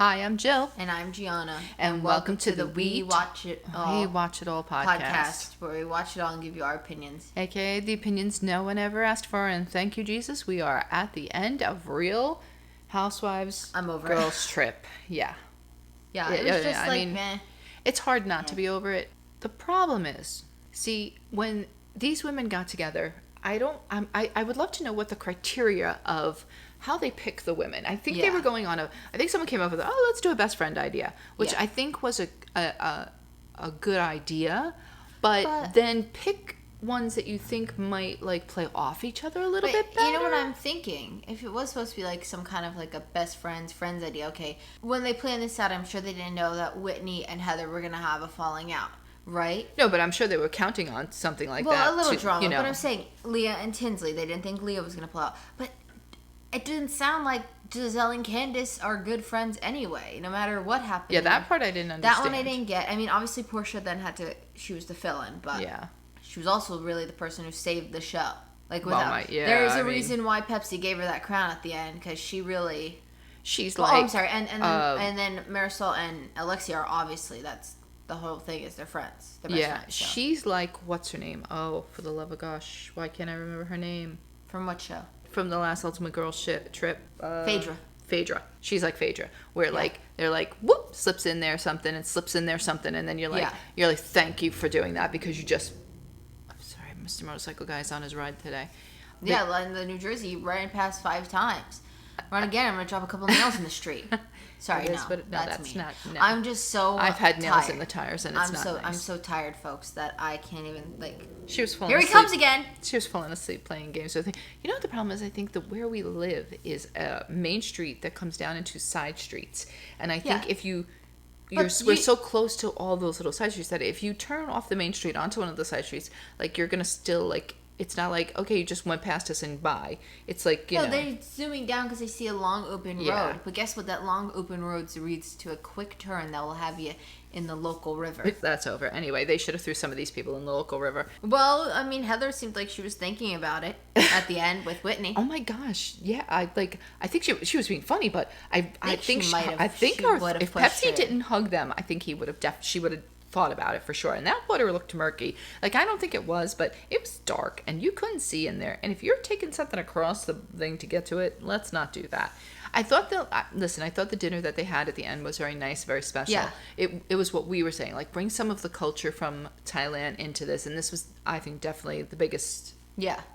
Hi, I'm Jill. And I'm Gianna. And welcome to the We Watch It All podcast, where we watch it all and give you our opinions. AKA the opinions no one ever asked for. And thank you, Jesus. We are at the end of Real Housewives I'm over Girls Trip. Yeah. Yeah, it was just meh. It's hard not to be over it. The problem is, see, when these women got together, I would love to know what the criteria of how they pick the women. I think they were going on I think someone came up with, let's do a best friend idea, which I think was a good idea, but then pick ones that you think might like play off each other a little bit better. You know what I'm thinking? If it was supposed to be like some kind of like a best friends idea, okay. When they planned this out, I'm sure they didn't know that Whitney and Heather were going to have a falling out. Right? No, but I'm sure they were counting on something like that. Well, a little drama. But I'm saying Leah and Tinsley, they didn't think Leah was going to pull out. But it didn't sound like Giselle and Candace are good friends anyway, no matter what happened. Yeah, that part I didn't understand. That one I didn't get. I mean, obviously Portia then she was the fill-in, but she was also really the person who saved the show. Like, there is a reason why Pepsi gave her that crown at the end, because she really... I'm sorry. And then Marisol and Alexia are obviously, that's... The whole thing is they're friends. They're best friends, so. She's like, what's her name? Oh, for the love of gosh, why can't I remember her name? From what show? From the last Ultimate Girls trip. Phaedra. She's like Phaedra, where like they're like, whoop, slips in there something, and then you're like, thank you for doing that because you just. I'm sorry, Mr. Motorcycle Guy's on his ride today. In the New Jersey, ran past 5 times. Run again, I'm gonna drop a couple nails in the street. Sorry, that's not. No. I'm just so. I've had nails tired. in the tires, and it's not nice. I'm so tired, folks, that I can't even like. She was falling. Here asleep. he comes again. She was falling asleep playing games. So you know what the problem is? I think that where we live is a main street that comes down into side streets, and I think if we're so close to all those little side streets that if you turn off the main street onto one of the side streets, like you're gonna still like. It's not like, okay, you just went past us and bye. It's like, you know. No, they're zooming down because they see a long open road. But guess what? That long open road leads to a quick turn that will have you in the local river. That's over. Anyway, they should have threw some of these people in the local river. Well, I mean, Heather seemed like she was thinking about it at the end with Whitney. Oh my gosh. Yeah, I think she was being funny, but I think if Pepsi didn't hug them, I think she would have thought about it for sure. And that water looked murky. Like, I don't think it was, but it was dark and you couldn't see in there. And if you're taking something across the thing to get to it, let's not do that. I thought the dinner that they had at the end was very nice, very special. Yeah. It was what we were saying, like bring some of the culture from Thailand into this. And this was, I think, definitely the biggest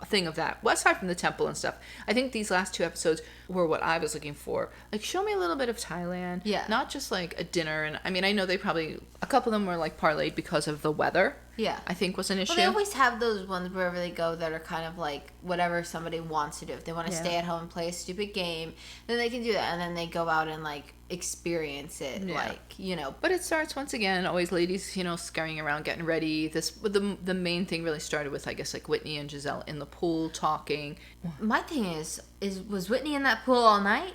thing of that. Well, aside from the temple and stuff, I think these last 2 episodes were what I was looking for. Like, show me a little bit of Thailand. Yeah. Not just like a dinner. And I mean, I know a couple of them were like parlayed because of the weather. Yeah. I think was an issue. Well, they always have those ones wherever they go that are kind of like whatever somebody wants to do. If they want to stay at home and play a stupid game, then they can do that. And then they go out and like experience it, But it starts once again, always ladies, scurrying around, getting ready. The main thing really started with, I guess, like Whitney and Giselle in the pool talking. My thing was Whitney in that pool all night?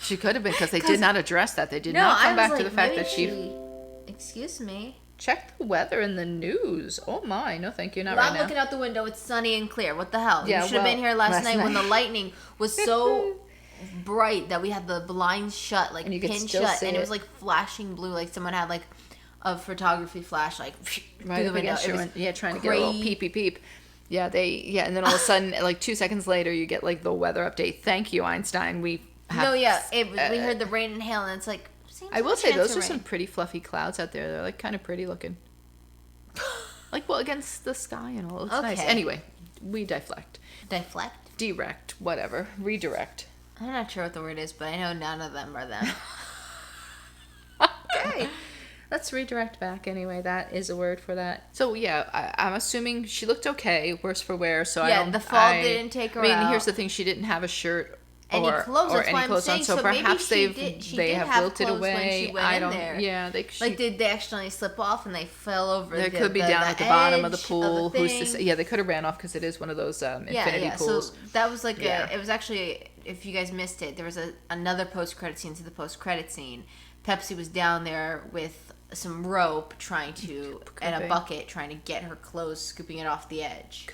She could have been, because they did not address that. They did not come back to the fact that she... Excuse me. Check the weather in the news. Oh my, no thank you, not right now. I'm looking out the window, it's sunny and clear. What the hell? You should have been here last night when the lightning was so bright that we had the blinds shut, like pinned shut, and it was like flashing blue, like someone had like a photography flash, like right through the window. Trying to get a little peep. Yeah, and then all of a sudden, like 2 seconds later, you get like the weather update. Thank you, Einstein. We heard the rain and hail, and it's like. I will say those are some pretty fluffy clouds out there. They're like kind of pretty looking. Like, well, against the sky and all. It's nice. Anyway, we deflect. Direct, whatever. Redirect. I'm not sure what the word is, but I know none of them are them. Okay. Let's redirect back anyway. That is a word for that. So, I'm assuming she looked okay, worse for wear. So the fall didn't take her out. I mean, here's the thing. She didn't have a shirt any clothes. That's why I'm saying. So perhaps they have wilted away. When she went in there. Yeah, did they accidentally slip off and they fell over? There could be down at the bottom of the pool. Who's to say? Yeah, they could have ran off because it is one of those infinity pools. So that was like it was actually, if you guys missed it, there was another post-credit scene to the post-credit scene. Pepsi was down there with some rope and a bucket trying to get her clothes, scooping it off the edge.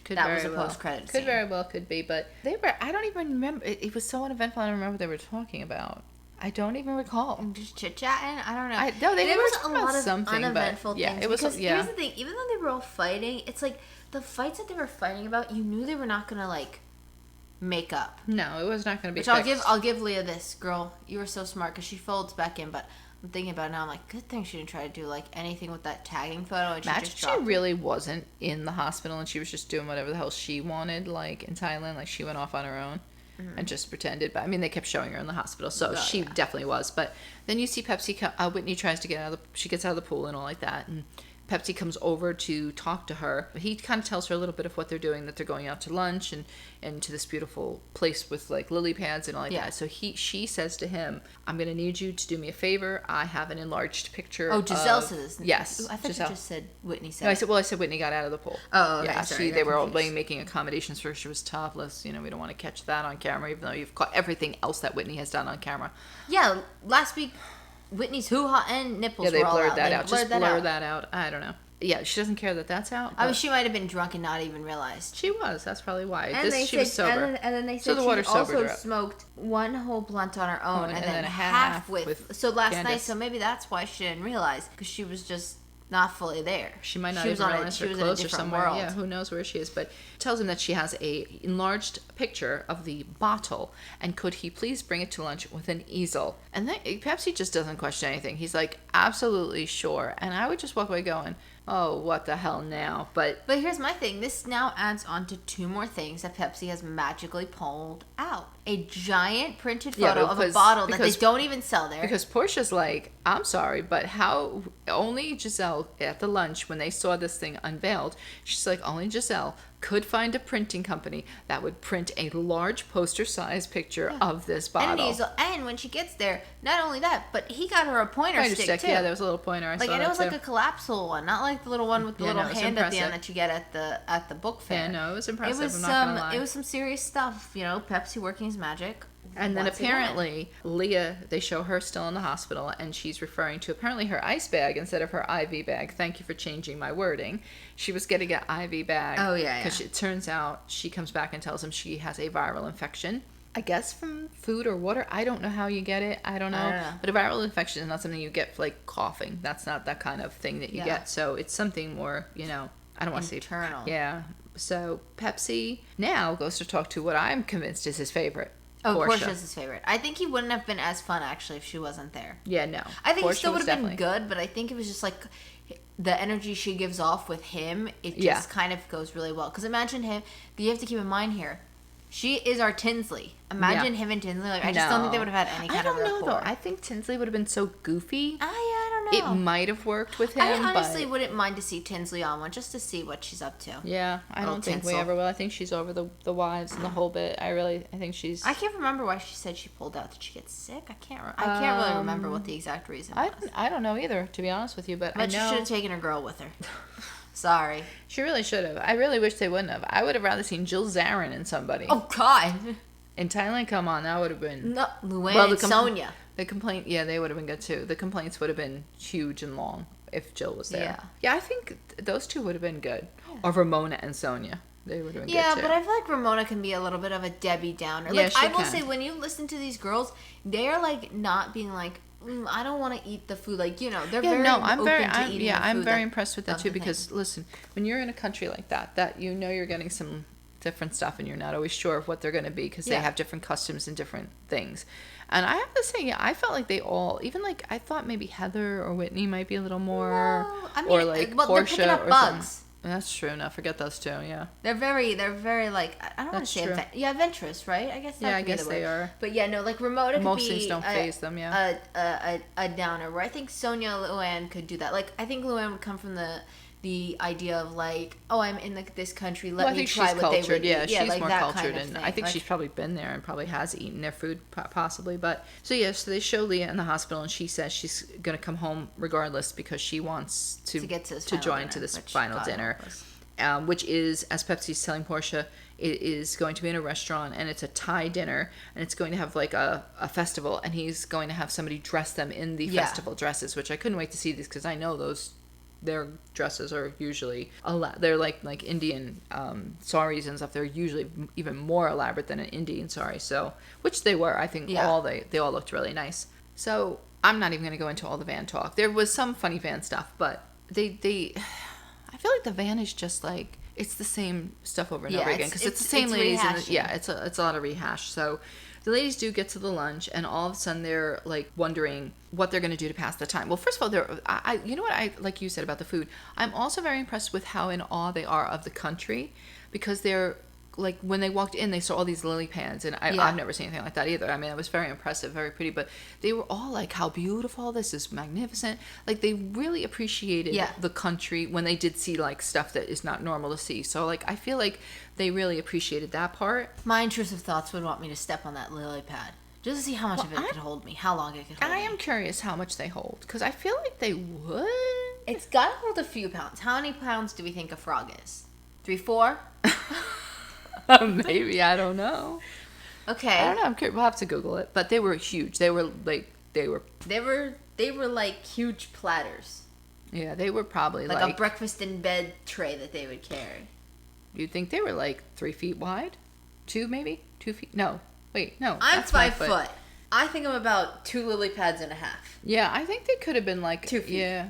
That was a post-credit scene. Could very well be, but they were, I don't even remember. It was so uneventful, I don't remember what they were talking about. I don't even recall. Just chit-chatting? I don't know. There was a lot of uneventful things. Yeah, it was. Because here's the thing. Even though they were all fighting, it's like the fights that they were fighting about, you knew they were not going to, like, make up. No, it was not going to be fixed. I'll give Leah this. Girl, you were so smart because she folds back in, but I'm thinking about it now. I'm like, good thing she didn't try to do, like, anything with that tagging photo. And she really wasn't in the hospital and she was just doing whatever the hell she wanted, like, in Thailand. Like, she went off on her own. Mm-hmm. And just pretended, but I mean, they kept showing her in the hospital, so she definitely was. But then you see Pepsi, Whitney tries to she gets out of the pool and all like that, and Pepsi comes over to talk to her. He kind of tells her a little bit of what they're doing, that they're going out to lunch and to this beautiful place with like lily pads and all like that. So she says to him, I'm going to need you to do me a favor. I have an enlarged picture. Oh, Giselle says this. Yes. I thought Giselle. You just said Whitney said. No, I said Whitney got out of the pool. Oh, okay. Sorry, they were all making accommodations for her. She was topless. We don't want to catch that on camera, even though you've caught everything else that Whitney has done on camera. Yeah, last week, Whitney's hoo-ha and nipples were all out. Yeah, they blurred that out. Just blur that out. I don't know. Yeah, she doesn't care that that's out. I mean, she might have been drunk and not even realized. She was. That's probably why. She was sober. And then they said she also smoked one whole blunt on her own and then half with. So last night, so maybe that's why she didn't realize, because she was just not fully there. She might not even realize her clothes are somewhere. World. Yeah, who knows where she is. But tells him that she has a enlarged picture of the bottle, and could he please bring it to lunch with an easel? And then Pepsi just doesn't question anything. He's like, absolutely sure. And I would just walk away going, oh, what the hell now? But here's my thing. This now adds on to two more things that Pepsi has magically pulled out. A giant printed photo of a bottle that they don't even sell there. Because Portia's like, I'm sorry, but how only Giselle at the lunch when they saw this thing unveiled, she's like, only Giselle could find a printing company that would print a large poster-sized picture of this bottle. And when she gets there, not only that, but he got her a pointer stick too. Yeah, there was a little pointer. And it was like a collapsible one, not like the little one with the little hand at the end that you get at the book fair. Yeah, no, it was impressive. I'm not gonna lie. It was some serious stuff. Pepsi working his magic. And then apparently Leah, they show her still in the hospital, and she's referring to apparently her ice bag instead of her IV bag. Thank you for changing my wording. She was getting an IV bag. Oh, yeah. Because it turns out she comes back and tells him she has a viral infection. I guess from food or water. I don't know how you get it. I don't know. But a viral infection is not something you get for, like, coughing. That's not that kind of thing that you get. So it's something more, I don't want to say internal. Yeah. So Pepsi now goes to talk to what I'm convinced is his favorite. Oh, Portia's his favorite. I think he wouldn't have been as fun, actually, if she wasn't there. Yeah, no. I think Portia he still would have been good, but I think it was just, like, the energy she gives off with him, it just kind of goes really well. Because imagine him, you have to keep in mind here, she is our Tinsley. Imagine him and Tinsley. Like, I just don't think they would have had any kind of rapport. I don't know, though. I think Tinsley would have been so goofy. I don't know. It might have worked with him, I honestly wouldn't mind to see Tinsley on one, just to see what she's up to. Yeah, I don't think we ever will. I think she's over the wives and the whole bit. I think she's... I can't remember why she said she pulled out. Did she get sick? I can't really remember what the exact reason was. I don't know either, to be honest with you, but I know... she should have taken her girl with her. Sorry. She really should have. I really wish they wouldn't have. I would have rather seen Jill Zarin in somebody. Oh, God. In Thailand, come on, that would have been... No, Luann and Sonia. The complaint, they would have been good too. The complaints would have been huge and long if Jill was there. Yeah, I think those two would have been good. Yeah. Or Ramona and Sonia. They would have been good too. Yeah, but I feel like Ramona can be a little bit of a Debbie Downer. Yeah, like, I will say, when you listen to these girls, they are like not being like, I don't want to eat the food. Like, they're very open to eating the food. I'm very impressed with that too, because listen, when you're in a country like that you're getting some different stuff and you're not always sure of what they're going to be, because they have different customs and different things. And I have to say, I felt like they all, even like, I thought maybe Heather or Whitney might be a little more, or like Portia or bugs. Something. That's true. Now forget those two. Yeah, they're very like, I don't want to say adventurous, right? I guess. I guess they are. But like Ramona. Most things don't faze them. Yeah. A downer. Where I think Sonia Luann could do that. Like, I think Luann would come from the idea of like, oh, I'm in this country, let me try what they would eat. Yeah, she's like more cultured, and I think she's probably been there and probably has eaten their food possibly. But so they show Leah in the hospital, and she says she's gonna come home regardless because she wants to join to this final dinner, which is, as Pepsi's telling Portia, it is going to be in a restaurant, and it's a Thai dinner, and it's going to have like a festival, and he's going to have somebody dress them in the festival dresses, which I couldn't wait to see these, because I know their dresses are usually they're like Indian saris and stuff. They're usually even more elaborate than an Indian sari, so which they were. I think they all looked really nice. So I'm not even going to go into all the van talk. There was some funny van stuff, but they I feel like the van is just like, it's the same stuff over and over again, because it's the same ladies. It's a lot of rehash. So the ladies do get to the lunch, and all of a sudden they're like wondering what they're going to do to pass the time. Well, first of all, you know what I like you said about the food. I'm also very impressed with how in awe they are of the country, because they're like, when they walked in, they saw all these lily pads, and I've never seen anything like that either. I mean, it was very impressive, very pretty, but they were all like, how beautiful, this is magnificent. Like, they really appreciated the country when they did see like stuff that is not normal to see. So like, I feel like they really appreciated that part. My intrusive thoughts would want me to step on that lily pad just to see how much of it could hold me, how long it could hold me. I am curious how much they hold, because I feel like they would. It's got to hold a few pounds. How many pounds do we think a frog is? 3, 4? Maybe, I don't know. Okay. I don't know. I'm curious. We'll have to Google it. But they were huge. They were like huge platters. Yeah, they were probably like a breakfast in bed tray that they would carry. You'd think they were like 3 feet wide, 2 maybe 2 feet. No, wait, no. I'm 5 foot. I think I'm about 2 lily pads and a half. Yeah, I think they could have been like 2 feet. Yeah,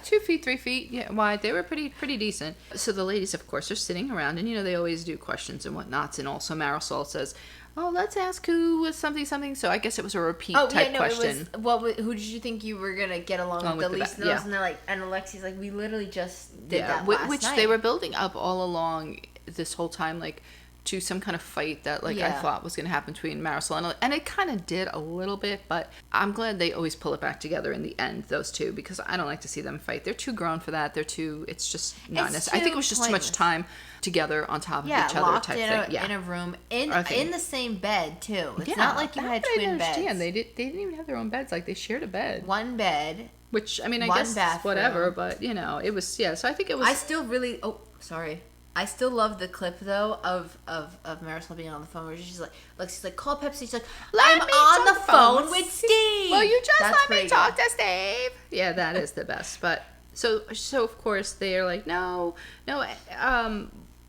2 feet, 3 feet, wide. They were pretty decent. So the ladies, of course, are sitting around, and they always do questions and whatnots. And also Marisol says, "Oh, let's ask who was something." So I guess it was a repeat type question. It was, who did you think you were gonna get along with the least? And they're like, and Alexi's like, we literally just did that last which night. They were building up all along this whole time, like, to some kind of fight that I thought was going to happen between Marisol and it kind of did a little bit, but I'm glad they always pull it back together in the end, those two, because I don't like to see them fight. They're too grown for that. It's just not necessary. I think it was just too much time together on top of each other locked type in thing. In a room in the same bed too. It's not like you had twin beds. They didn't even have their own beds. Like, they shared a bed. One bed. Which, I mean, I guess bathroom. Whatever, but it was so I think it was. I still really I still love the clip though of Marisol being on the phone where she's like, call Pepsi. She's like, I'm on the phone with Steve. Well, you just let me talk to Steve. Yeah, that is the best. But so of course they are like, no,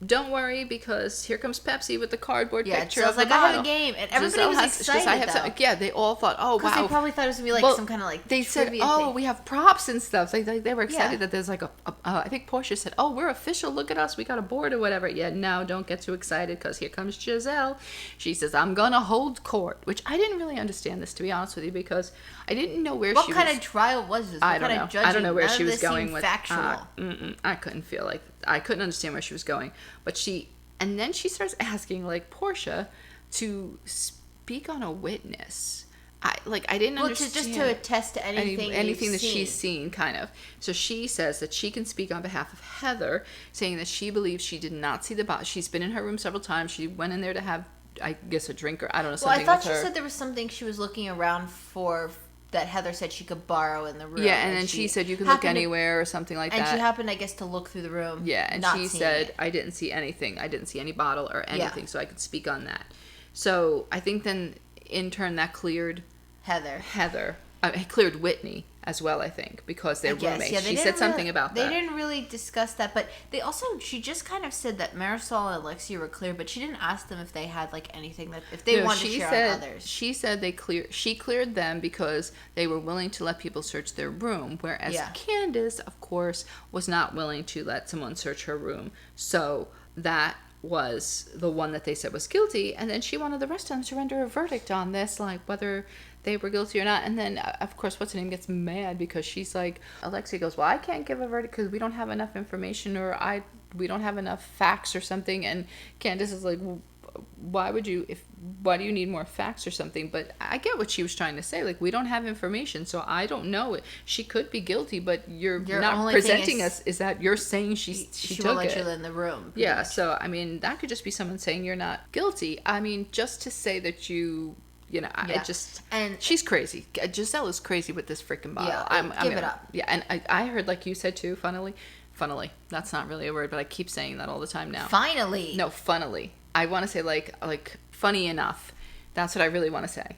don't worry, because here comes Pepsi with the cardboard picture of the bottle. I have a game, and everybody was excited. They all thought, oh wow, because they probably thought it was gonna be like some kind of like. They said, oh, we have props and stuff. Like they were excited that there's like I think Portia said, oh, we're official. Look at us, we got a board or whatever. Yeah, no, don't get too excited, because here comes Giselle. She says, I'm gonna hold court, which I didn't really understand this, to be honest with you, because I didn't know where what kind of trial was this? I don't know. I don't know where she was going with. Factual. I couldn't understand where she was going. But and then she starts asking like Portia to speak on a witness. I didn't understand. Just to attest to anything that she's seen, kind of. So she says that she can speak on behalf of Heather, saying that she believes she did not see the bottle. She's been in her room several times. She went in there to have, I guess, a drink, or I don't know, something. Well, I thought she said there was something she was looking around for that Heather said she could borrow in the room. Yeah, and then she said you can look anywhere or something like that. And she happened, I guess, to look through the room. Yeah, and she said, I didn't see anything. I didn't see any bottle or anything, so I could speak on that. So I think then, in turn, that cleared Heather. It cleared Whitney as well, I think, because they're roommates. Yeah, she said something about that. They didn't really discuss that, but she just kind of said that Marisol and Alexia were clear, but she didn't ask them if they had like anything that if they wanted to share on others. She said she cleared them because they were willing to let people search their room, whereas Candace, of course, was not willing to let someone search her room. So that was the one that they said was guilty, and then she wanted the rest of them to render a verdict on this, like whether they were guilty or not. And then, of course, what's her name gets mad because she's like, Alexia goes, well, I can't give a verdict because we don't have enough information, or we don't have enough facts or something. And Candace is like, well, why do you need more facts or something? But I get what she was trying to say. Like, we don't have information, so I don't know. She could be guilty, but you're not presenting us is that you're saying she took will let it. you in the room. Yeah, much. So, I mean, that could just be someone saying you're not guilty. I mean, just to say that and she's crazy. Giselle is crazy with this freaking bottle. Yeah, give it up. Yeah, and I heard, like you said too, funnily, that's not really a word, but I keep saying that all the time now. Finally. No, funnily. I want to say like funny enough. That's what I really want to say.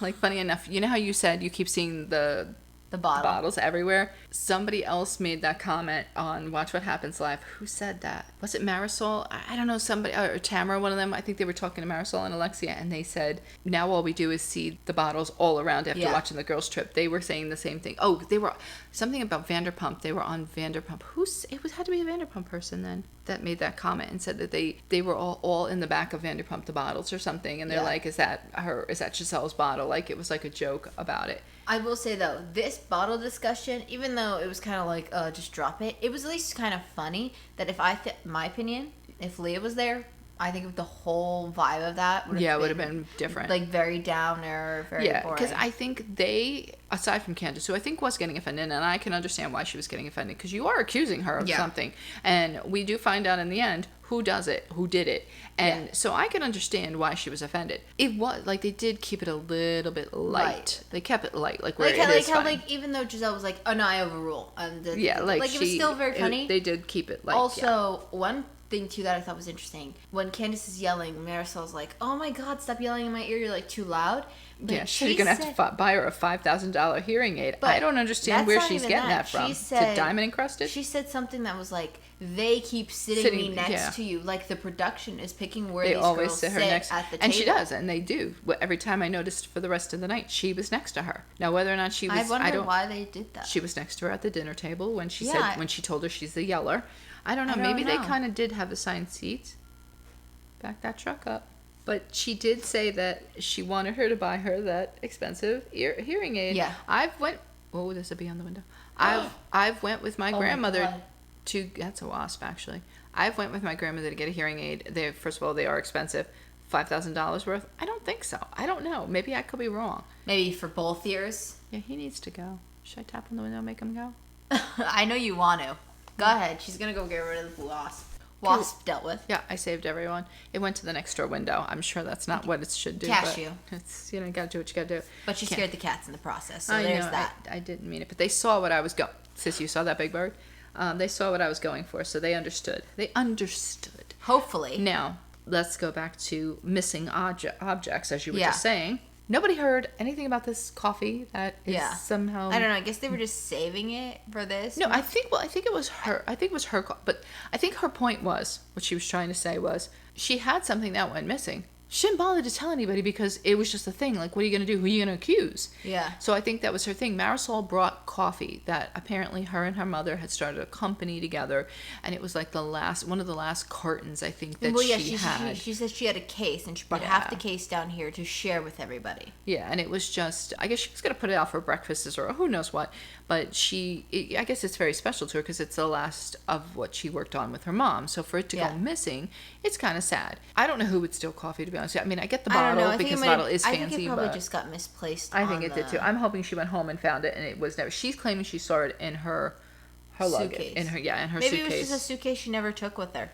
Like, funny enough. You know how you said you keep seeing the The bottles everywhere. Somebody else made that comment on Watch What Happens Live. Who said that? Was it Marisol? I don't know, somebody, or Tamara, one of them. I think they were talking to Marisol and Alexia, and they said, now all we do is see the bottles all around after watching the girls' trip. They were saying the same thing. Oh, they were, something about Vanderpump. They were on Vanderpump. Had to be a Vanderpump person then that made that comment and said that they were all in the back of Vanderpump, the bottles or something, and they're like, is that Giselle's bottle? Like, it was like a joke about it. I will say, though, this bottle discussion, even though it was kind of like, just drop it, it was at least kind of funny that if my opinion, if Leah was there, I think the whole vibe of that would have been different. Like, very downer, very boring. Yeah, because I think they, aside from Candace, who I think was getting offended, and I can understand why she was getting offended, because you are accusing her of something. And we do find out in the end who did it. And so I can understand why she was offended. It was, like, they did keep it a little bit light. They kept it light, like, where it is how, funny. like, even though Giselle was like, oh, no, I overrule. And it was still very funny. They did keep it light, Also, one thing too that I thought was interesting, when Candace is yelling, Marisol's like, oh my god, stop yelling in my ear, you're like too loud. But she's gonna have to buy her a $5,000 hearing aid. I don't understand where she's getting that from. She said, diamond encrusted? She said something that was like, they keep sitting me next to you, like the production is picking where these girls sit at the table. And she does, and they do. Every time I noticed for the rest of the night, she was next to her. Now, whether or not she was, I wonder why they did that. She was next to her at the dinner table when she said, when she told her she's the yeller. I don't know. Maybe they kind of did have assigned seats. Back that truck up. But she did say that she wanted her to buy her that expensive hearing aid. Yeah. Oh, this will be on the window. I've went with my grandmother to. That's a wasp, actually. I've went with my grandmother to get a hearing aid. First of all, they are expensive. $5,000 worth? I don't think so. I don't know. Maybe I could be wrong. Maybe for both ears. Yeah, he needs to go. Should I tap on the window and make him go? I know you want to. Go ahead. She's going to go get rid of the wasp. Wasp dealt with. Yeah, I saved everyone. It went to the next door window. I'm sure that's not what it should do. Cashew. But it's, you gotta do what you gotta do. But she scared the cats in the process, so there's that. I didn't mean it, but they saw what I was going. Sis, you saw that big bird? They saw what I was going for, so they understood. Hopefully. Now, let's go back to missing objects, as you were just saying. Nobody heard anything about this coffee that is somehow. I don't know. I guess they were just saving it for this. No, I think it was her. I think it was her. But I think her point was, what she was trying to say was, she had something that went missing. She didn't bother to tell anybody because it was just a thing. Like, what are you going to do? Who are you going to accuse? Yeah. So I think that was her thing. Marisol brought coffee that apparently her and her mother had started a company together. And it was like one of the last cartons, I think, that she had. She said she had a case and she brought half the case down here to share with everybody. Yeah, and it was just, I guess she was going to put it out for breakfasts or who knows what. But I guess it's very special to her because it's the last of what she worked on with her mom. So for it to go missing, it's kind of sad. I don't know who would steal coffee, to be honest. I mean, I get the bottle because the bottle is fancy. I think it probably just got misplaced. I think it did too. I'm hoping she went home and found it, and it was never. She's claiming she saw it in her luggage, in her suitcase. Maybe it was just a suitcase she never took with her.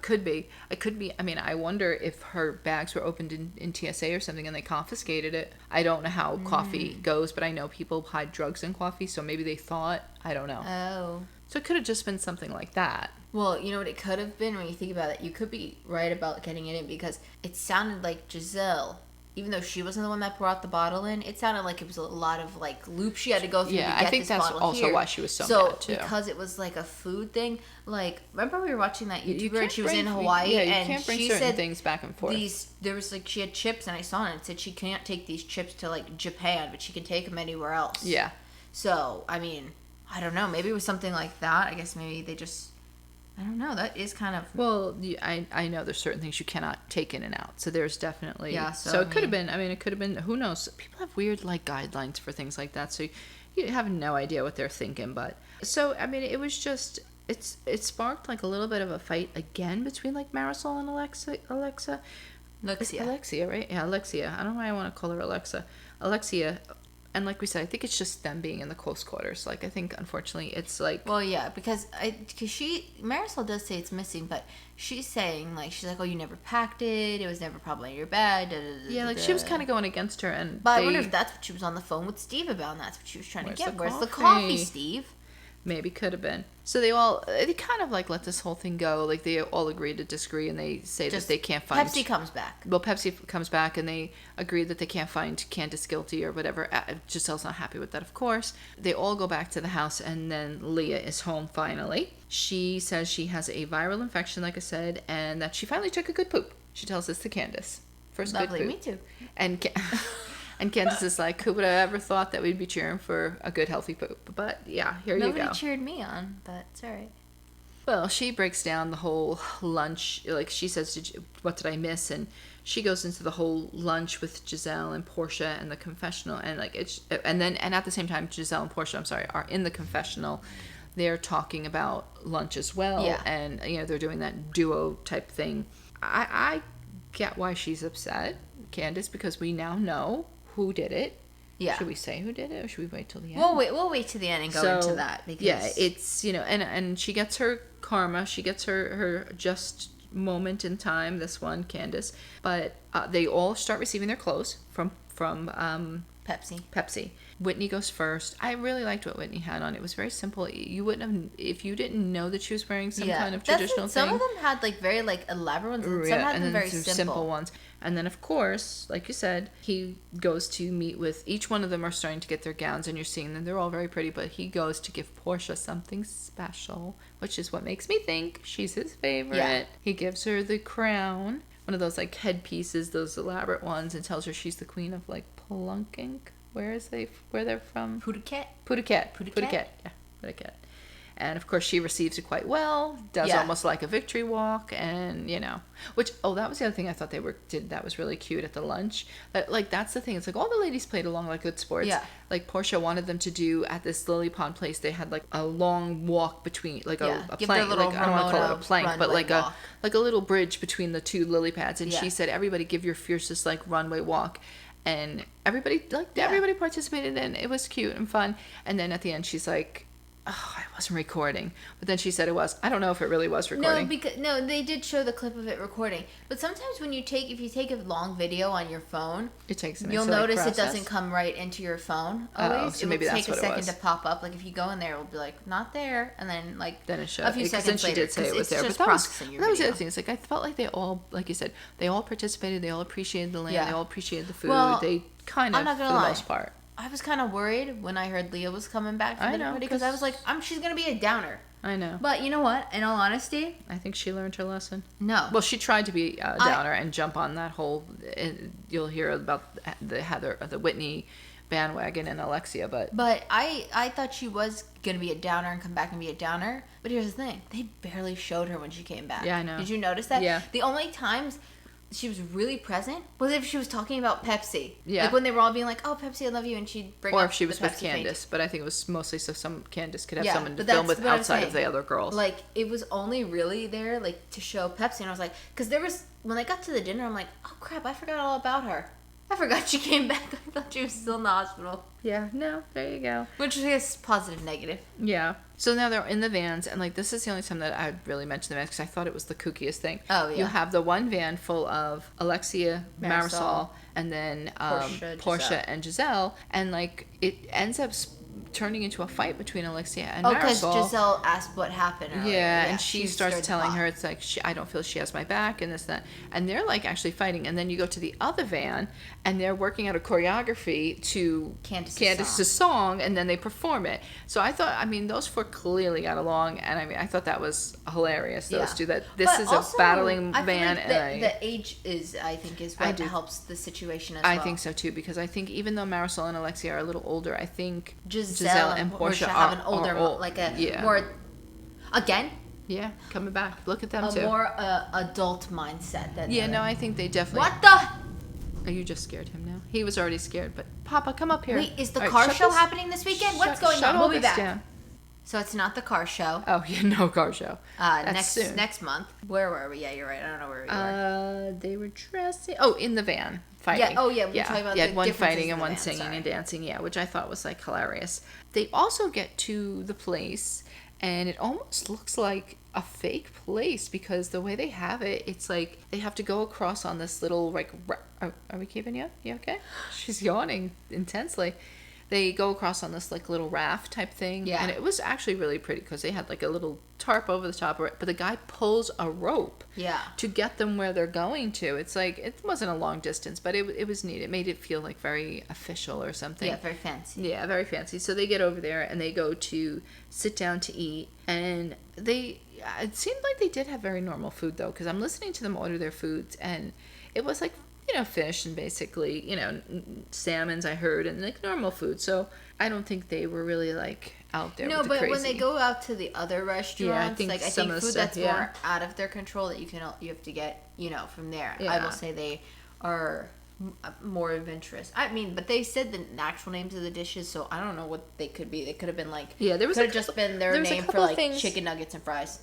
Could be. It could be. I mean, I wonder if her bags were opened in TSA or something and they confiscated it. I don't know how coffee goes, but I know people hide drugs in coffee, so maybe they thought. I don't know. Oh. So it could have just been something like that. Well, you know what it could have been when you think about it? You could be right about getting it in because it sounded like Giselle, even though she wasn't the one that brought the bottle in, it sounded like it was a lot of like loops she had to go through to get this bottle here. Yeah, I think that's also why she was so mad too. Because it was like a food thing, like remember we were watching that YouTuber and she was in Hawaii and can't bring certain things back and forth. There was like she had chips and I saw it and it said she can't take these chips to like Japan, but she can take them anywhere else. Yeah. So I mean, I don't know. Maybe it was something like that. I guess maybe they just. I don't know. That is kind of... Well, I know there's certain things you cannot take in and out. So there's definitely... Yeah, so it could have been... I mean, it could have been... Who knows? People have weird, like, guidelines for things like that. So you have no idea what they're thinking. But... So, I mean, it was just... It sparked, like, a little bit of a fight again between, like, Marisol and Alexia, right? Yeah, Alexia. I don't know why I want to call her Alexa. Alexia... And like we said, I think it's just them being in the close quarters. Like, I think, unfortunately, it's like... Well, yeah, because Marisol does say it's missing, but she's saying, like, she's like, oh, you never packed it. It was never probably in your bag. Yeah, like, she was kind of going against her. But I wonder if that's what she was on the phone with Steve about, and that's what she was trying to get. Where's the coffee, Steve? Maybe could have been. So they kind of like let this whole thing go. Like they all agree to disagree, and they say that they can't find. Pepsi comes back. Well, Pepsi comes back, and they agree that they can't find Candace guilty or whatever. Giselle's not happy with that, of course. They all go back to the house, and then Leah is home finally. She says she has a viral infection, like I said, and that she finally took a good poop. She tells this to Candace. First Lovely, good poop. me too. And Candace is like, who would have ever thought that we'd be cheering for a good, healthy poop? But yeah, here you go. Nobody cheered me on, but it's all right. Well, she breaks down the whole lunch. Like, she says, what did I miss? And she goes into the whole lunch with Giselle and Portia and the confessional. And like and at the same time, Giselle and Portia, are in the confessional. They're talking about lunch as well. Yeah. And, they're doing that duo type thing. I get why she's upset, Candace, because we now know who did it. Yeah. Should we say who did it, or should we wait till the end? We'll wait till the end and go into that. Because... Yeah, it's, and she gets her karma. She gets her just moment in time, this one, Candace. But they all start receiving their clothes from Pepsi. Whitney goes first. I really liked what Whitney had on. It was very simple. You wouldn't have, if you didn't know that she was wearing some kind of traditional thing. Some of them had like very like elaborate ones, and some had them very simple ones. And then of course, like you said, he goes to meet with, each one of them are starting to get their gowns, and you're seeing them. They're all very pretty, but he goes to give Portia something special, which is what makes me think she's his favorite. Yeah. He gives her the crown, one of those like headpieces, those elaborate ones, and tells her she's the queen of like Plunking. Where they're from? Phuket. Yeah, Phuket. And of course she receives it quite well, does almost like a victory walk, and which, that was the other thing I thought they did that was really cute at the lunch. But like, that's the thing, it's like all the ladies played along like good sports. Yeah. Like Portia wanted them to do at this lily pond place, they had like a long walk between, like a plank, like I don't want to call it a plank, but like walk. a little bridge between the two lily pads, and she said, everybody give your fiercest like runway walk. And everybody participated, and it was cute and fun. And then at the end, she's like, "Oh, I wasn't recording," but then she said it was. I don't know if it really was recording. No, they did show the clip of it recording. But sometimes when if you take a long video on your phone, it takes a minute. You'll notice it doesn't come right into your phone. Always, so maybe that's what it was. It will take a second to pop up. Like if you go in there, it will be like not there, and then it shows. A few seconds then she later, did say it was there. But that was the other thing. It's like I felt like they all, like you said, they all participated. They all appreciated the land. They all appreciated the food. They kind of, for the most part. I was kind of worried when I heard Leah was coming back from the party, because I was like, she's going to be a downer. I know. But you know what? In all honesty, I think she learned her lesson. No. Well, she tried to be a downer and jump on that whole, you'll hear about the Whitney bandwagon and Alexia, but I thought she was going to be a downer and come back and be a downer. But here's the thing. They barely showed her when she came back. Yeah, I know. Did you notice that? Yeah. The only times she was really present was if she was talking about Pepsi. Yeah. Like when they were all being like, "Oh, Pepsi, I love you," and she'd bring up or if she was with Candace. But I think it was mostly so Candace could have someone to film with outside of the other girls. Like it was only really there like to show Pepsi, and I was like, because there was, when I got to the dinner, I'm like, oh crap, I forgot all about her. I forgot she came back. I thought she was still in the hospital. Yeah, no, there you go. Which is positive, negative. Yeah. So now they're in the vans, and like this is the only time that I would really mention the vans, because I thought it was the kookiest thing. Oh, yeah. You have the one van full of Alexia, Marisol, and then Portia and Giselle, and like it ends up turning into a fight between Alexia and Marisol. Oh, because Giselle asked what happened earlier. Yeah, and she starts telling her, it's like, I don't feel she has my back, and this and that. And they're like actually fighting. And then you go to the other van, and they're working out a choreography to Candace's song, and then they perform it. So I thought, those four clearly got along, and I thought that was hilarious, those two. That this is also a battling van. And the age is what helps the situation as well. I think so too, because I think even though Marisol and Alexia are a little older, I think Giselle and Portia have an older, more, again. Yeah, coming back. Look at them too. A more adult mindset. I think they definitely. What the? Oh, you just scared him now. He was already scared, but Papa, come up here. Wait, is the car show happening this weekend? What's going on? We'll be back. Down. So it's not the car show. Oh, yeah, no car show. Next month. Where were we? Yeah, you're right. I don't know where we were. They were dressing. Oh, in the van. Fighting. Yeah. Oh, yeah. We're talking about one fighting and one singing and dancing. Yeah, which I thought was like hilarious. They also get to the place, and it almost looks like a fake place, because the way they have it, it's like they have to go across on this little like. Are we keeping you? You okay? She's yawning intensely. they go across on this like little raft type thing. Yeah. And it was actually really pretty because they had like a little tarp over the top of it, but the guy pulls a rope to get them where they're going to. It's like, it wasn't a long distance, but it was neat. It made it feel like very official or something. Yeah, very fancy. Yeah, very fancy. So they get over there and they go to sit down to eat, and it seemed like they did have very normal food though, because I'm listening to them order their foods, and it was like, fish and basically, salmons I heard, and like normal food. So I don't think they were really like out there. No, with the crazy. When they go out to the other restaurants, I think food that's more out of their control that you have to get, from there. Yeah. I will say they are more adventurous. I mean, but they said the actual names of the dishes, so I don't know what they could be. They could have been like, there was just been their name for like chicken nuggets and fries.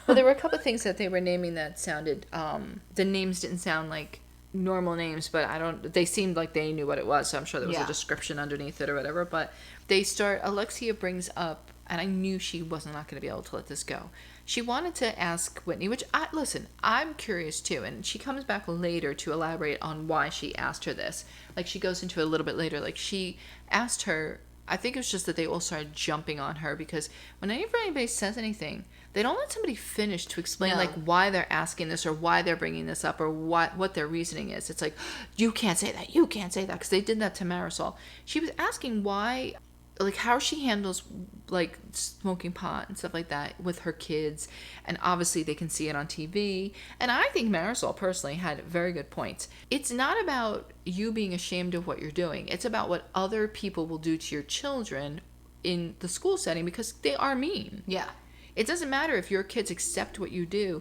Well, there were a couple of things that they were naming that sounded, the names didn't sound like normal names, but they seemed like they knew what it was, so I'm sure there was a description underneath it or whatever. But Alexia brings up, and I knew she was not going to be able to let this go. She wanted to ask Whitney, which I'm curious too, and she comes back later to elaborate on why she asked her this. Like, she goes into it a little bit later. Like, she asked her, I think it was just that they all started jumping on her, because whenever anybody says anything, they don't let somebody finish to explain like why they're asking this or why they're bringing this up or what their reasoning is. It's like, you can't say that, because they did that to Marisol. She was asking why, like how she handles like smoking pot and stuff like that with her kids, and obviously they can see it on TV. And I think Marisol personally had very good points. It's not about you being ashamed of what you're doing. It's about what other people will do to your children in the school setting, because they are mean. Yeah. It doesn't matter if your kids accept what you do.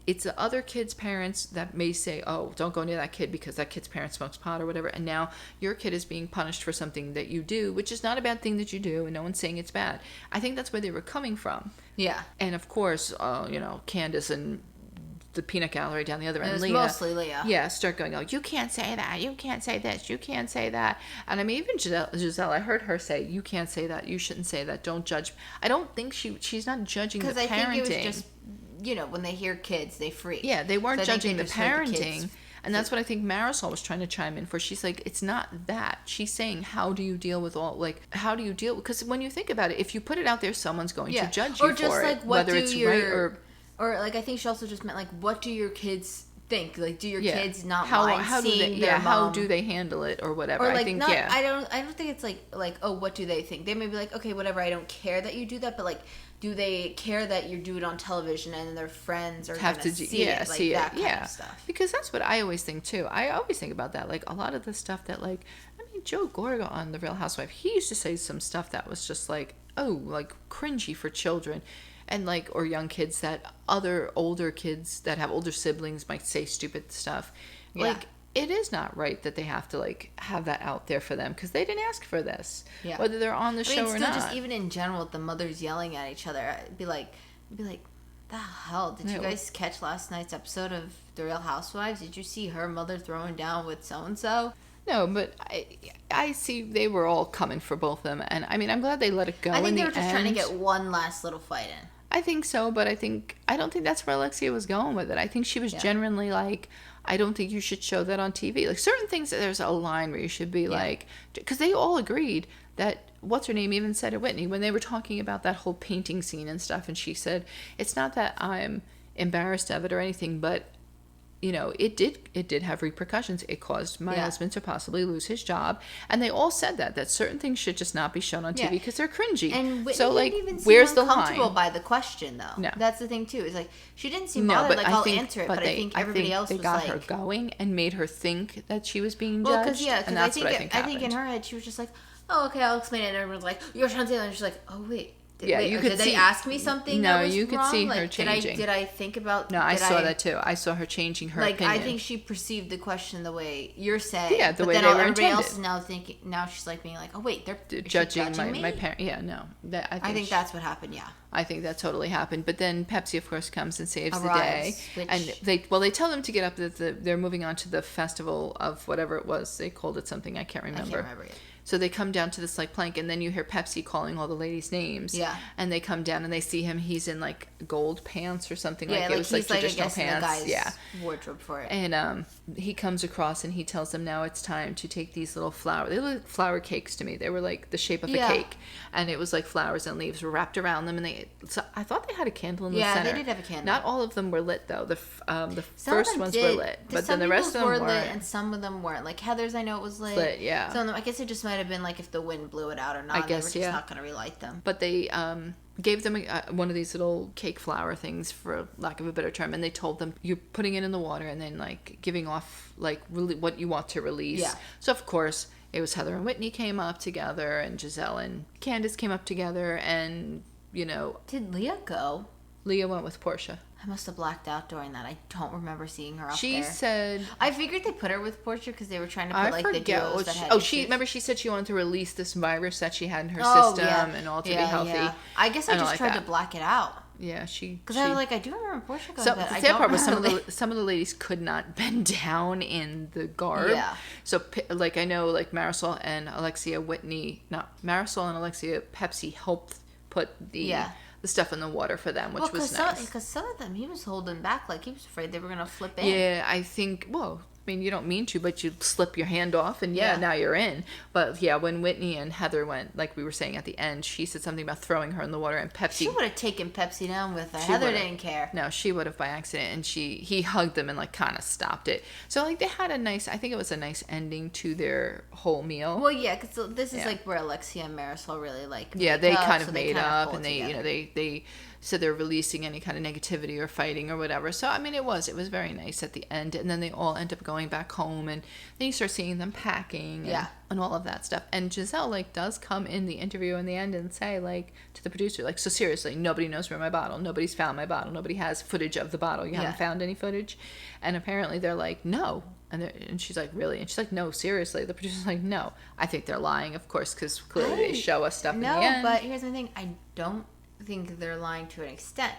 It's the other kids' parents that may say, oh, don't go near that kid because that kid's parent smokes pot or whatever. And now your kid is being punished for something that you do, which is not a bad thing that you do, and no one's saying it's bad. I think that's where they were coming from. Yeah. And of course, Candace and the peanut gallery down the other end, Leah. Mostly Leah. Yeah, start going, oh, you can't say that. You can't say this. You can't say that. And I mean, even Giselle, I heard her say, you can't say that. You shouldn't say that. Don't judge. I don't think she's not judging the parenting. Because I think it was just, when they hear kids, they freak. Yeah, they weren't judging the parenting. And that's what I think Marisol was trying to chime in for. She's like, it's not that. She's saying, how do you deal with because when you think about it, if you put it out there, someone's going to judge you for it. Whether it's right or like, I think she also just meant like, what do your kids think? Like, do your kids not mind seeing their mom? How do they handle it or whatever? Or like, I think, I don't think it's like, oh, what do they think? They may be like, okay, whatever, I don't care that you do that, but like, do they care that you do it on television and their friends are going to see it? Like, that kind of stuff. Because that's what I always think too. I always think about that. Like, a lot of the stuff that, like, I mean, Joe Gorga on The Real Housewife, he used to say some stuff that was just like, oh, like cringy for children. And like, or young kids, that other older kids that have older siblings might say stupid stuff. Yeah. Like, it is not right that they have to like have that out there for them, because they didn't ask for this. Yeah. Whether they're on the show or not. Just even in general, with the mothers yelling at each other, I'd be like, the hell? Did you guys catch last night's episode of The Real Housewives? Did you see her mother throwing down with so and so? No, but I see they were all coming for both of them, and I mean, I'm glad they let it go. I think they were just trying to get one last little fight in. I think so, but I don't think that's where Alexia was going with it. I think she was genuinely like, I don't think you should show that on TV. Like, certain things, there's a line where you should be like, because they all agreed that, what's her name even said to Whitney when they were talking about that whole painting scene and stuff, and she said, it's not that I'm embarrassed of it or anything, but it did have repercussions. It caused my husband to possibly lose his job, and they all said that certain things should just not be shown on TV because they're cringy. And Whitney so like, didn't even where's the line? Uncomfortable by the question though. No, that's the thing too. Is like, she didn't seem bothered. Like, I'll answer it, but I think everybody else was like, they got her going and made her think that she was being judged. Because I think in her head she was just like, oh, okay, I'll explain it. And everyone's like, you're trying to say that, and she's like, oh wait. Did they ask me something? No, that was you could wrong? See her changing. Did I think about? No, I saw that too. I saw her changing her opinion. I think she perceived the question the way you're saying. Yeah, the way they were intended. Everybody else is now thinking. Now she's like being like, oh wait, they're judging my parent. Yeah, no, I think that's what happened. Yeah, I think that totally happened. But then Pepsi, of course, comes and saves the day, and they tell them to get up. That they're moving on to the festival of whatever it was. They called it something. I can't remember. So they come down to this like plank, and then you hear Pepsi calling all the ladies' names. Yeah. And they come down and they see him. He's in like gold pants or something. Yeah, like it was like traditional pants. The guy's wardrobe for it. And he comes across and he tells them now it's time to take these little flowers. They look like flower cakes to me. They were like the shape of a cake, and it was like flowers and leaves were wrapped around them. And so I thought they had a candle in the center. Yeah, they did have a candle. Not all of them were lit though. The first ones were lit, but then the rest of them were weren't. lit, and some of them weren't. Like Heather's, I know it was lit. Yeah. Some of them, I guess it just might have been like if the wind blew it out or not. I guess they were just not going to relight them. But they gave them one of these little cake flower things, for lack of a better term, and they told them you're putting it in the water and then like giving off like really what you want to release. Yeah. So of course it was Heather and Whitney came up together, and Giselle and Candace came up together, and Did Leah go? Leah went with Portia. I must have blacked out during that. I don't remember seeing her up there. She said... I figured they put her with Portia because they were trying to put the duos that had remember she said she wanted to release this virus that she had in her system and all to be healthy. Yeah. I guess I just tried to black it out. Yeah, because I was like, I do remember Portia going, but the sad part was some of the ladies could not bend down in the garb. Yeah. So, like, I know, like, Pepsi helped put the stuff in the water for them, which was nice. Because some of them, he was holding back, like he was afraid they were going to flip in. Yeah, I think, you don't mean to, but you slip your hand off and now you're in. But yeah, when Whitney and Heather went, like we were saying at the end, she said something about throwing her in the water, and Pepsi... She would have taken Pepsi down with her. Heather didn't care. No, she would have by accident, and he hugged them and like kind of stopped it. So like they had I think it was a nice ending to their whole meal. Well, yeah, because this is like where Alexia and Marisol really like they kind of made up, and they said they're releasing any kind of negativity or fighting or whatever. So I mean, it was very nice at the end, and then they all end up going back home, and then you start seeing them packing and all of that stuff. And Giselle like does come in the interview in the end and say like to the producer, like, so seriously, nobody knows where my bottle, nobody's found my bottle, nobody has footage of the bottle, you haven't found any footage. And apparently they're like, no. And she's like, really? And she's like, no, seriously. The producer's like, no. I think they're lying, of course, because clearly they show us stuff in the end. No, but here's the thing. I don't think they're lying to an extent.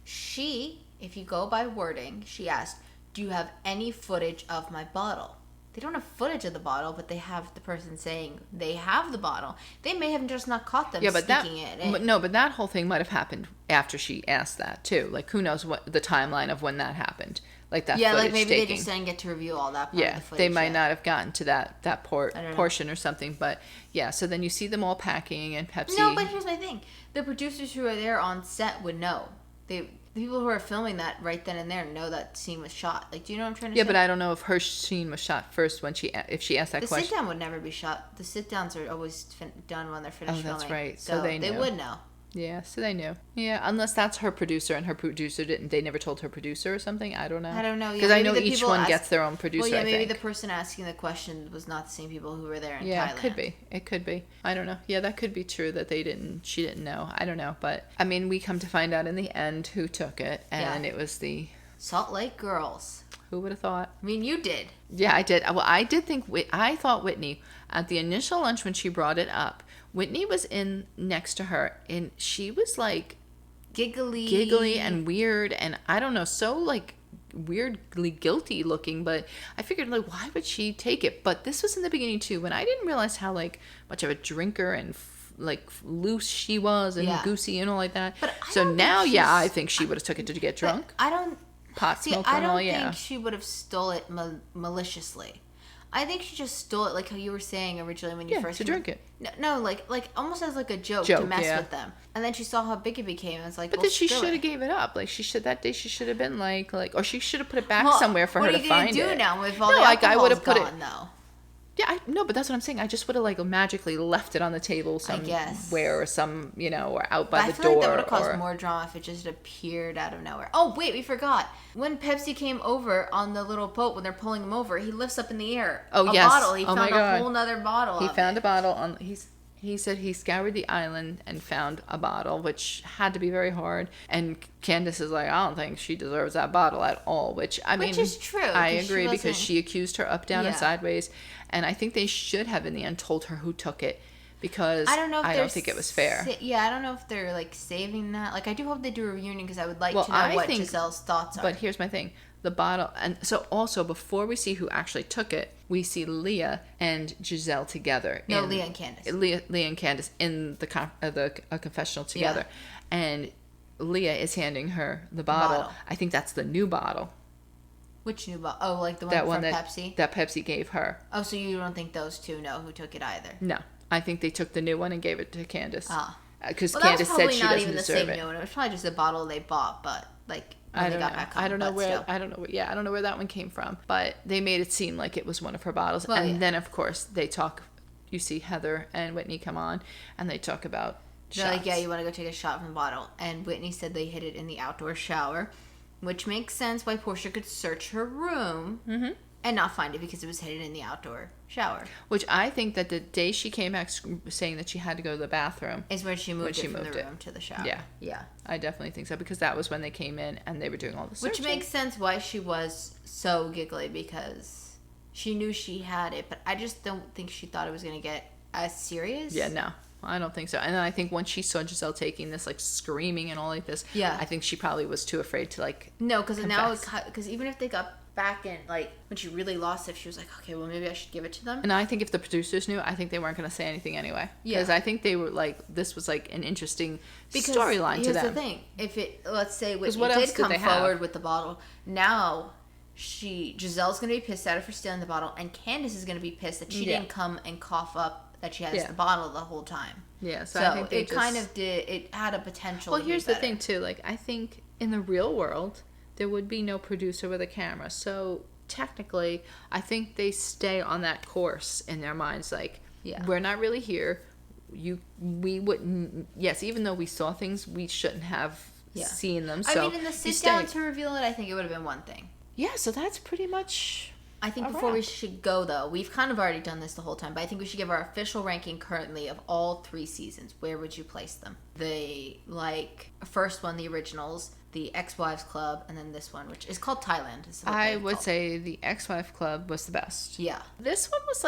If you go by wording, she asked, do you have any footage of my bottle? They don't have footage of the bottle, but they have the person saying they have the bottle. They may have just not caught them sneaking it in. No, but that whole thing might have happened after she asked that, too. Like, who knows what the timeline of when that happened. Like that footage maybe taking. They just didn't get to review all that part of the footage. They might not have gotten to that portion or something. But, yeah, so then you see them all packing and Pepsi. No, but here's my thing. The producers who are there on set would know. The people who are filming that right then and there know that scene was shot. Like, do you know what I'm trying to say? Yeah, but I don't know if her scene was shot first if she asked that question. The sit-down would never be shot. The sit-downs are always done when they're finished filming. Oh, that's right. So they would know. Yeah, so they knew. Yeah, unless that's her producer, and her producer didn't. They never told her producer or something. I don't know. Because I know each one gets their own producer. Well, yeah, maybe the person asking the question was not the same people who were there in Thailand. Yeah, it could be. I don't know. Yeah, that could be true that she didn't know. I don't know, but I mean, we come to find out in the end who took it, and it was the Salt Lake girls. Who would have thought? I mean, you did. Yeah, I did. Well, I thought Whitney at the initial lunch when she brought it up. Whitney was in next to her, and she was like giggly and weird, and I don't know, so like weirdly guilty looking. But I figured, like, why would she take it? But this was in the beginning too, when I didn't realize how like much of a drinker and like loose she was and goosey and all like that. But so now, I think she would have took it to get drunk. I don't pot smoke and all. I don't think she would have stole it maliciously. I think she just stole it, like how you were saying originally when you first... to drink it. No, like almost as like a joke to mess with them. And then she saw how big it became, and it's like, but then she should have gave it up. Like, she should have been like, or she should have put it back somewhere for her to find it. What are you going to do now with all the alcohol's gone, though? Yeah, but that's what I'm saying. I just would have like magically left it on the table somewhere or some, or out by the door. I feel like that would have caused more drama if it just appeared out of nowhere. Oh, wait, we forgot. When Pepsi came over on the little boat, when they're pulling him over, he lifts up in the air a bottle. He found a whole nother bottle. He found a bottle. He said he scoured the island and found a bottle, which had to be very hard. And Candace is like, I don't think she deserves that bottle at all, which is true. I agree, because she accused her up, down, and sideways. And I think they should have in the end told her who took it, because I don't think it was fair. I don't know if they're like saving that. Like, I do hope they do a reunion, because I would like to know what Giselle's thoughts are. But here's my thing. the bottle. And so also before we see who actually took it, we see Leah and Giselle together. No, Leah and Candace. Leah and Candace in the confessional together. Yeah. And Leah is handing her the bottle. I think that's the new bottle. Which new bottle? Oh, like the one from Pepsi? That Pepsi gave her. Oh, so you don't think those two know who took it either? No. I think they took the new one and gave it to Candace. Ah. Because Candace said she doesn't deserve it. Well, that was probably not even the same new one. It was probably just a bottle they bought, but like I don't know. I don't know where that one came from. But they made it seem like it was one of her bottles. Well, and then of course they talk. You see Heather and Whitney come on, and they talk about shots. They're like, yeah, you want to go take a shot from the bottle. And Whitney said they hid it in the outdoor shower, which makes sense why Portia could search her room and not find it because it was hidden in the outdoor shower. Which I think that the day she came back saying that she had to go to the bathroom is where she moved it from the room to the shower. Yeah. Yeah. I definitely think so because that was when they came in and they were doing all the searching. Which makes sense why she was so giggly because she knew she had it, but I just don't think she thought it was going to get as serious. Yeah, no. I don't think so. And then I think once she saw Giselle taking this, like screaming and all like this, I think she probably was too afraid to like. No, because now because even if they got back in, like when she really lost it, she was like, okay, well maybe I should give it to them. And I think if the producers knew, I think they weren't going to say anything anyway. Yeah, because I think they were like, this was like an interesting storyline to them. Here's the thing: if it, let's say, Whitney did come forward with the bottle, now Giselle's going to be pissed at her for stealing the bottle, and Candace is going to be pissed that she didn't come and cough up that she has the bottle the whole time. Yeah, so I think it kind of did. It had a potential. Well, here's the thing too. Like, I think in the real world, there would be no producer with a camera. So technically, I think they stay on that course in their minds. Like, we're not really here. We wouldn't. Yes, even though we saw things, we shouldn't have seen them. So I mean, in the sit down to reveal it, I think it would have been one thing. Yeah. So that's pretty much. I think before we should go, though, we've kind of already done this the whole time, but I think we should give our official ranking currently of all 3 seasons. Where would you place them? The, first one, the originals, the Ex-Wives Club, and then this one, which is called Thailand. I would say the Ex-Wife Club was the best. Yeah. This one was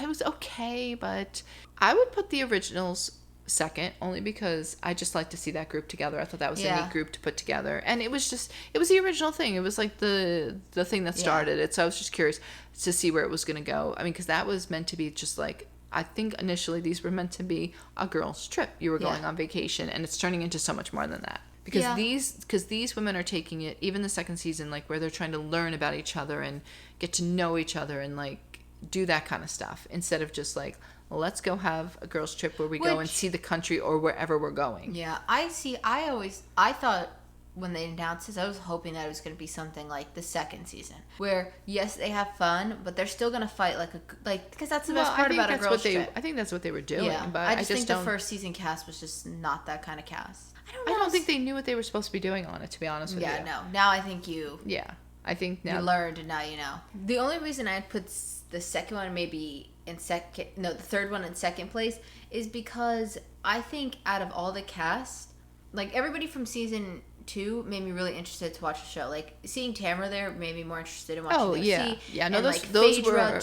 it was okay, but I would put the originals second, only because I just like to see that group together. I thought that was a neat group to put together, and it was the original thing. It was like the thing that started it. So I was just curious to see where it was going to go. I mean, because that was meant to be just like, I think initially these were meant to be a girls' trip. You were going on vacation, and it's turning into so much more than that. Because these women are taking it, even the second season, like where they're trying to learn about each other and get to know each other and like do that kind of stuff instead of just like, let's go have a girls' trip where we go and see the country or wherever we're going. Yeah, I thought when they announced this, I was hoping that it was going to be something like the second season, where yes, they have fun, but they're still going to fight because that's the best part about a girls' trip. I think that's what they were doing. Yeah, but I just think the first season cast was just not that kind of cast. I don't think they knew what they were supposed to be doing on it, to be honest with you. Yeah, no. Now I think you. Yeah, I think now you learned, and now you know. The only reason I'd put the second one maybe the third one in second place is because I think out of all the cast, like everybody from season 2 made me really interested to watch the show. Like seeing Tamara there made me more interested in watching. Oh yeah. No, those were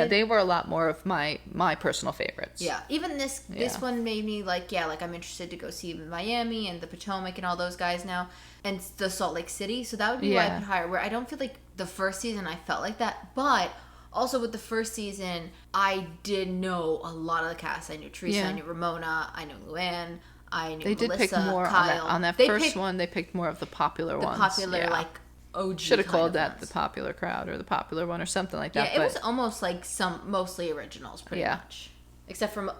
they were a lot more of my personal favorites. Yeah, even this one made me like I'm interested to go see Miami and the Potomac and all those guys now, and the Salt Lake City. So that would be why I put higher. Where I don't feel like the first season I felt like that, but also with the first season I did know a lot of the cast. I knew Teresa, I knew Ramona, I knew Luann. I knew Melissa, pick more Kyle. on that first one. They picked more of the popular ones. The popular, OG. Should have called that the popular crowd or the popular one or something like that. Yeah, it was almost like mostly originals, pretty much. Except for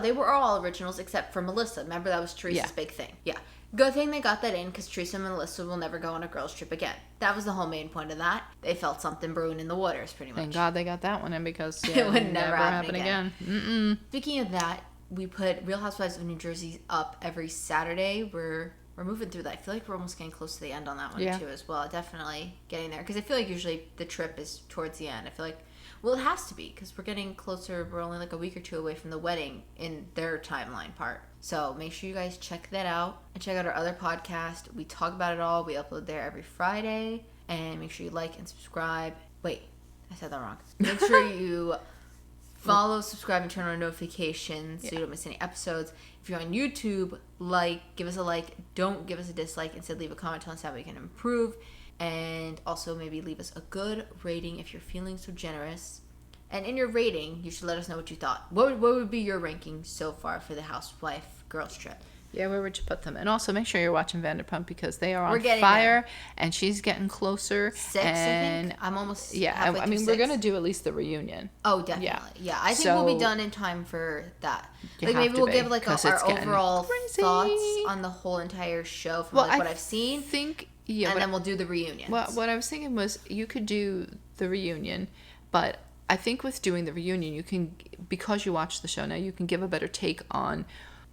they were all originals except for Melissa. Remember that was Teresa's big thing. Yeah, good thing they got that in because Teresa and Melissa will never go on a girls' trip again. That was the whole main point of that. They felt something brewing in the waters, pretty much. Thank God they got that one in because it would never happen again. Mm-mm. Speaking of that. We put Real Housewives of New Jersey up every Saturday. We're moving through that. I feel like we're almost getting close to the end on that one too as well. Definitely getting there. Because I feel like usually the trip is towards the end. I feel like, well, it has to be because we're getting closer. We're only like a week or 2 away from the wedding in their timeline part. So make sure you guys check that out. And check out our other podcast. We talk about it all. We upload there every Friday. And make sure you like and subscribe. Wait, I said that wrong. Make sure you... follow, subscribe, and turn on notifications so you don't miss any episodes. If you're on YouTube, give us a like. Don't give us a dislike. Instead, leave a comment telling us how we can improve. And also maybe leave us a good rating if you're feeling so generous. And in your rating, you should let us know what you thought. What would be your ranking so far for the Housewife Girls Trip? Yeah, where would you put them? And also make sure you're watching Vanderpump because they are on fire and she's getting closer. 6, I think. I'm almost I mean, we're going to do at least the reunion. Oh, definitely. Yeah, I think we'll be done in time for that. Like maybe we'll give like our overall thoughts on the whole entire show from what I've seen. And then we'll do the reunion. What I was thinking was you could do the reunion, but I think with doing the reunion, you can, because you watch the show now, you can give a better take on,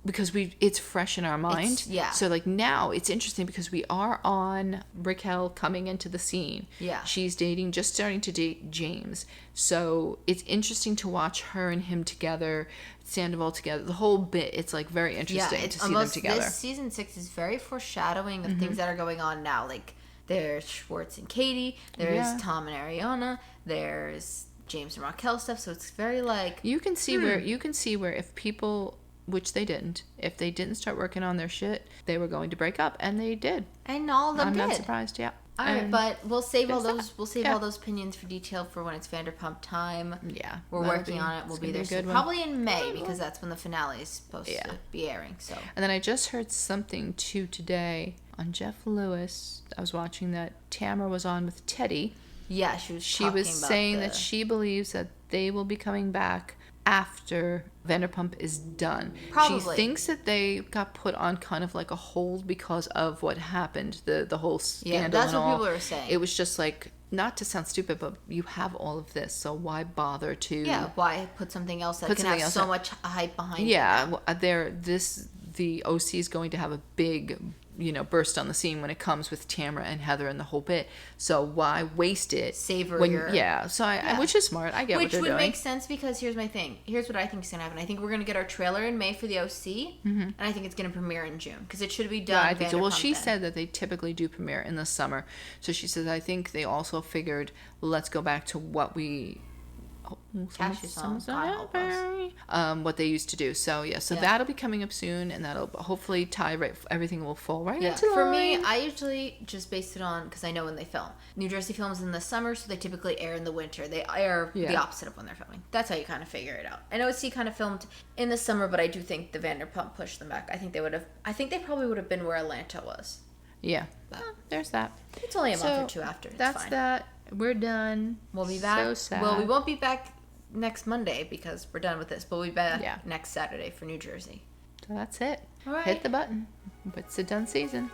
because it's fresh in our mind. So like now it's interesting because we are on Raquel coming into the scene. Yeah. She's just starting to date James. So it's interesting to watch her and him together, Sandoval together. The whole bit, it's like very interesting to see them together. This season 6 is very foreshadowing of things that are going on now. Like there's Schwartz and Katie, there's Tom and Ariana, there's James and Raquel stuff. So it's very like you can see where if people, which they didn't, if they didn't start working on their shit, they were going to break up, and they did. And all of them did. I'm not surprised. Yeah. All right, but we'll save all those. We'll save all those opinions for detail for when it's Vanderpump time. Yeah, we're working on it. We'll be there soon. Probably in May because that's when the finale is supposed to be airing. So. And then I just heard something too today on Jeff Lewis. I was watching that Tamara was on with Teddy. Yeah, she was saying that she believes that they will be coming back after Vanderpump is done. Probably. She thinks that they got put on kind of like a hold because of what happened, the whole scandal. Yeah, that's what people are saying. It was just like, not to sound stupid, but you have all of this, so why bother to... Yeah, why put something else that can have so much hype behind it? Yeah, the OC is going to have a big... burst on the scene when it comes with Tamara and Heather and the whole bit. So why waste it? Savor which is smart. I get what they're doing. Which would make sense because here's my thing. Here's what I think is going to happen. I think we're going to get our trailer in May for the OC, and I think it's going to premiere in June because it should be done. Yeah, I think so. Well, she said that they typically do premiere in the summer. So she says, I think they also figured, let's go back to what we... what they used to do. So that'll be coming up soon, and that'll hopefully everything will fall right into line. For me, I usually just base it on, because I know when they film. New Jersey films in the summer, so they typically air in the winter. They air the opposite of when they're filming. That's how you kind of figure it out. I know OC kind of filmed in the summer, but I do think the Vanderpump pushed them back. I think they probably would have been where Atlanta was. Yeah. There's that. It's only a month or two after. That's fine. That. We're done. We'll be back. So sad. Well, we won't be back next Monday because we're done with this, but we'll be back next Saturday for New Jersey. So that's it. All right. Hit the button. It's a done season.